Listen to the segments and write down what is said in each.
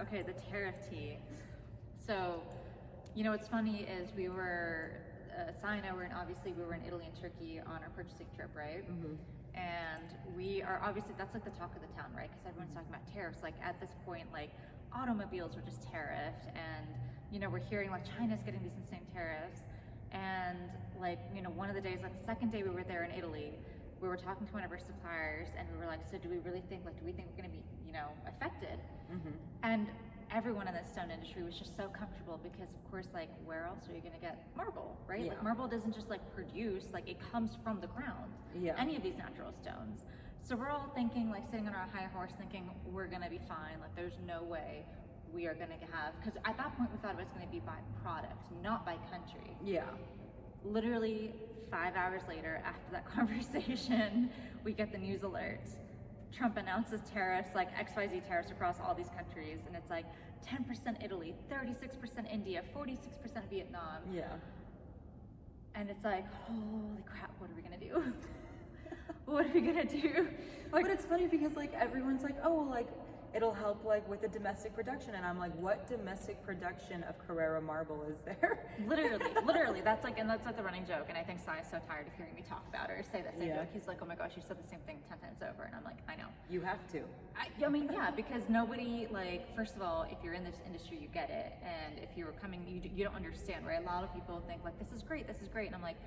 okay, the Tariff Tea. So, you know, what's funny is we were, Sai and I were obviously we were in Italy and Turkey on our purchasing trip, right? And we are obviously, that's like the talk of the town, right? Because everyone's talking about tariffs. Like at this point, like automobiles were just tariffed, and you know, we're hearing like China's getting these insane tariffs. And like, you know, one of the days, like the second day we were there in Italy, we were talking to one of our suppliers and we were like, so do we really think, like, do we think we're gonna be, you know, affected? And everyone in the stone industry was just so comfortable because of course, like, where else are you gonna get marble, right? Like marble doesn't just like produce, like it comes from the ground, any of these natural stones. So we're all thinking, like sitting on our high horse thinking we're gonna be fine, like there's no way we are gonna have, because at that point we thought it was gonna be by product, not by country. Literally 5 hours later after that conversation, we get the news alert. Trump announces tariffs, like XYZ tariffs across all these countries, and it's like 10% Italy, 36% India, 46% Vietnam. And it's like, holy crap, what are we gonna do? What are we gonna do? Like, but it's funny because like everyone's like, oh, well, like it'll help like with the domestic production, and I'm like, what domestic production of Carrara marble is there? literally, that's like, and that's like the running joke. And I think Sai is so tired of hearing me talk about her say that same joke. He's like, oh my gosh, you said the same thing 10 times over, and I'm like, I know. You have to. I mean, yeah, because nobody, like, first of all, if you're in this industry, you get it, and if you're coming, you don't understand, right? A lot of people think like, this is great, and I'm like,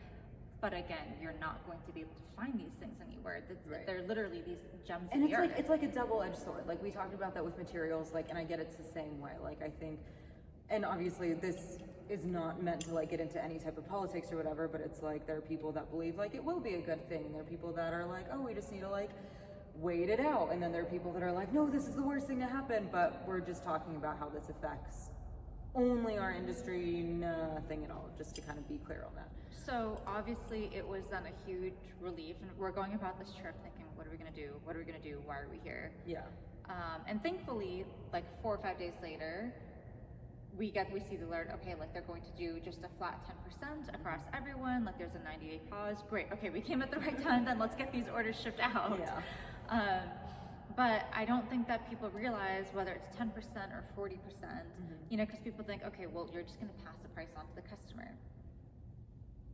but again, you're not going to be able to find these things anywhere. They're literally these gems of the earth. It's like a double-edged sword. Like we talked about that with materials, like, and I get it's the same way. Like I think, and obviously this is not meant to like get into any type of politics or whatever, but it's like there are people that believe like it will be a good thing, and there are people that are like, oh, we just need to like wait it out, and then there are people that are like, no, this is the worst thing to happen. But we're just talking about how this affects only our industry, nothing at all, just to kind of be clear on that. So obviously it was then a huge relief, and we're going about this trip thinking, what are we gonna do? What are we gonna do? Why are we here? And thankfully, like 4 or 5 days later, we see the alert, okay, like they're going to do just a flat 10% across everyone, like there's a 90-day pause. Great, okay, we came at the right time then, let's get these orders shipped out. But I don't think that people realize whether it's 10% or 40%, you know, because people think, okay, well, you're just gonna pass the price on to the customer.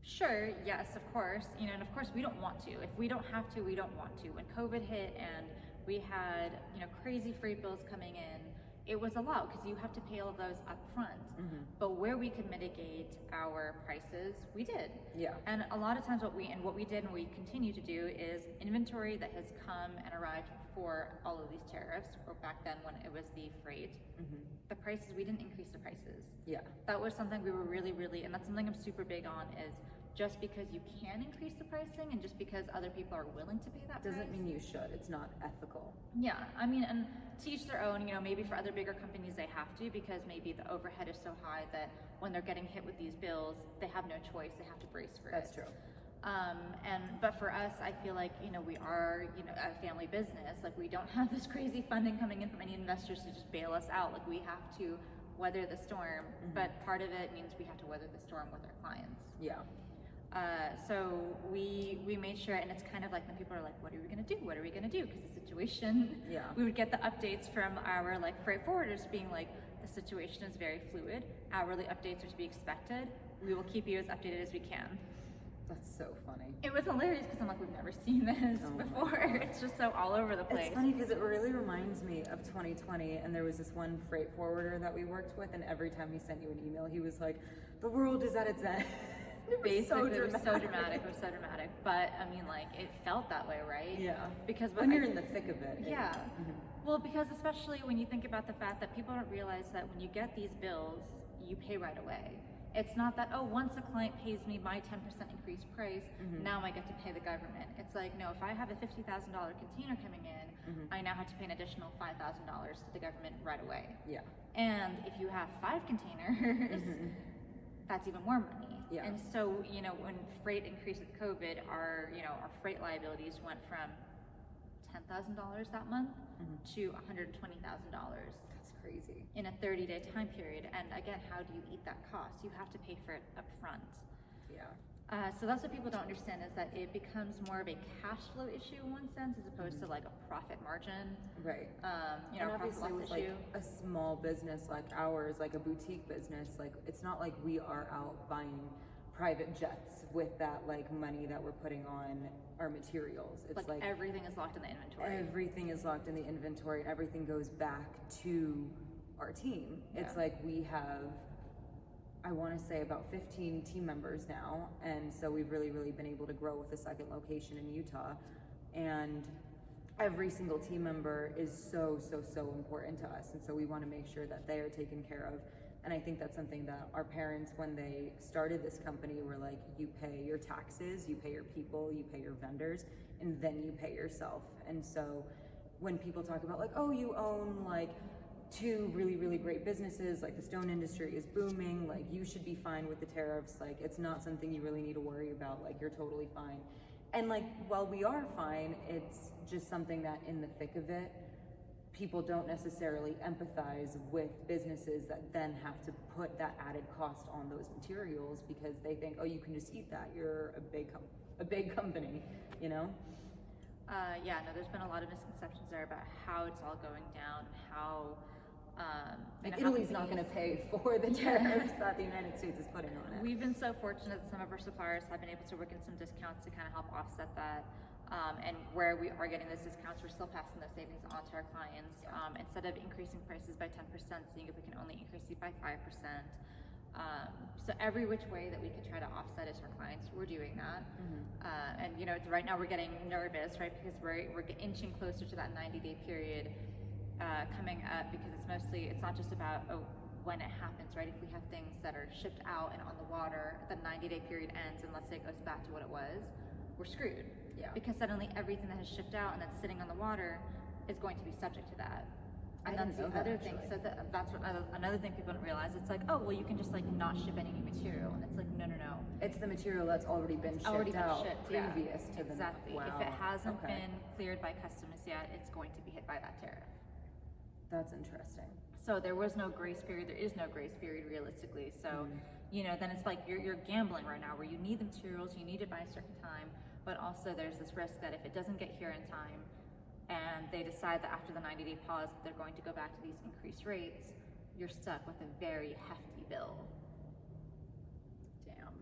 Sure, yes, of course, you know, and of course we don't want to. If we don't have to, we don't want to. When COVID hit and we had, you know, crazy freight bills coming in, it was a lot because you have to pay all of those up front. But where we could mitigate our prices, we did. And a lot of times what we did and we continue to do is inventory that has come and arrived for all of these tariffs, or back then when it was the freight, the prices, we didn't increase the prices. That was something we were really, and that's something I'm super big on, is just because you can increase the pricing and just because other people are willing to pay that doesn't mean you should. It's not ethical. I mean, and to each their own, you know, maybe for other bigger companies they have to, because maybe the overhead is so high that when they're getting hit with these bills, they have no choice, they have to brace for it. That's true. But for us, I feel like, you know, we are, you know, a family business. Like we don't have this crazy funding coming in from any investors to just bail us out. Like we have to weather the storm, but part of it means we have to weather the storm with our clients. So we made sure, and it's kind of like when people are like, what are we gonna do? What are we gonna do? Because the situation, we would get the updates from our like freight forwarders being like, the situation is very fluid. Hourly updates are to be expected. We will keep you as updated as we can. That's so funny. It was hilarious because I'm like, we've never seen this before. It's just so all over the place. It's funny because it really reminds me of 2020, and there was this one freight forwarder that we worked with, and every time he sent you an email, he was like, the world is at its end. Basically, it was so dramatic. But I mean, like, it felt that way, right? Because when you're in the thick of it. Well, because especially when you think about the fact that people don't realize that when you get these bills, you pay right away. It's not that, oh, once a client pays me my 10% increased price, now I get to pay the government. It's like, no, if I have a $50,000 container coming in, I now have to pay an additional $5,000 to the government right away. And if you have 5 containers, that's even more money. And so, you know, when freight increased with COVID, our freight liabilities went from $10,000 that month to $120,000. That's crazy. In a 30-day time period. And again, how do you eat that cost? You have to pay for it up front. So that's what people don't understand, is that it becomes more of a cash flow issue in one sense, as opposed to like a profit margin. Right. You And know, profit obviously loss with issue. like a small business like ours, like a boutique business, like it's not like we are out buying private jets with that like money that we're putting on our materials. It's like everything is locked in the inventory. everything is locked in the inventory and everything goes back to our team. It's like we have, I want to say, about 15 team members now, and so we've really been able to grow with a second location in Utah, and every single team member is so important to us, and so we want to make sure that they are taken care of. And I think that's something that our parents, when they started this company, were like, you pay your taxes, you pay your people, you pay your vendors, and then you pay yourself. And so when people talk about like, oh, you own like 2 really great businesses, like the stone industry is booming, like you should be fine with the tariffs, like it's not something you really need to worry about, like you're totally fine. And like, while we are fine, it's just something that in the thick of it, people don't necessarily empathize with businesses that then have to put that added cost on those materials, because they think, oh, you can just eat that, you're a big company, you know? Yeah, no, there's been a lot of misconceptions there about how it's all going down, how like Italy's not going to pay for the tariffs that the United States is putting on it. We've been so fortunate that some of our suppliers have been able to work in some discounts to kind of help offset that. And where we are getting those discounts, we're still passing those savings on to our clients. Instead of increasing prices by 10%, seeing if we can only increase it by 5%. So every which way that we can try to offset it to our clients, we're doing that. And you know, right now we're getting nervous, right? Because we're inching closer to that 90-day period coming up, because it's not just about when it happens, right? If we have things that are shipped out and on the water, the 90-day period ends, and let's say it goes back to what it was, we're screwed. Yeah. Because suddenly everything that has shipped out and that's sitting on the water is going to be subject to that. And that's the other thing. So that's what another thing people don't realize. It's like, oh, well, you can just like not ship any new material, and it's like, no. It's the material that's already been shipped out previous to the exactly. Wow. If it hasn't been cleared by customs yet, it's going to be hit by that tariff. That's interesting. So there was no grace period. There is no grace period realistically. So, you know, then it's like you're gambling right now, where you need the materials, you need it by a certain time, but also there's this risk that if it doesn't get here in time, and they decide that after the 90-day pause they're going to go back to these increased rates, you're stuck with a very hefty bill. Damn.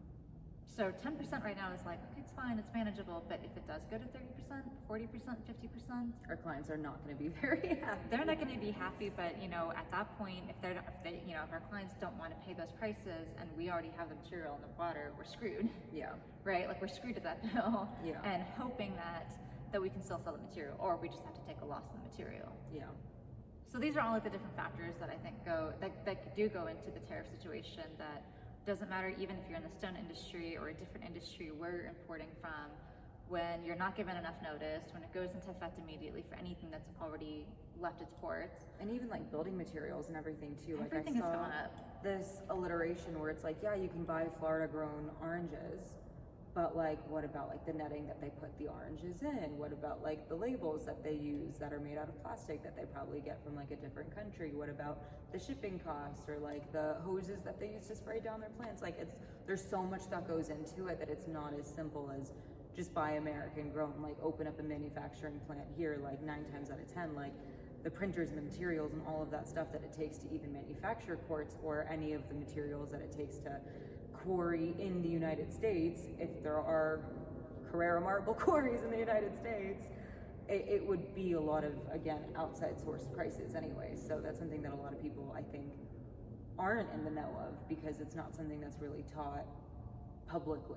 So 10% right now is like, okay, it's fine, it's manageable, but if it does go to 30%, 40%, 50%, our clients are not going to be very happy. They're not going to be happy, but you know, at that point, if our clients don't want to pay those prices, and we already have the material in the water, we're screwed. Yeah. Right? Like, we're screwed at that bill. Yeah. And hoping that we can still sell the material, or we just have to take a loss in the material. Yeah. So these are all of the different factors that I think that do go into the tariff situation. That doesn't matter even if you're in the stone industry or a different industry where you're importing from. When you're not given enough notice, when it goes into effect immediately for anything that's already left its ports, and even like building materials and everything too. Everything like I has saw gone up. This alliteration where it's like, yeah, you can buy Florida-grown oranges, but like, what about like the netting that they put the oranges in? What about like the labels that they use that are made out of plastic that they probably get from like a different country? What about the shipping costs, or like the hoses that they use to spray down their plants? Like, there's so much that goes into it that it's not as simple as just buy American grown, like open up a manufacturing plant here. Like 9 times out of 10, like the printers and the materials and all of that stuff that it takes to even manufacture quartz, or any of the materials that it takes to quarry in the United States, if there are Carrara marble quarries in the United States, it would be a lot of, again, outside source prices anyway. So that's something that a lot of people, I think, aren't in the know of, because it's not something that's really taught publicly.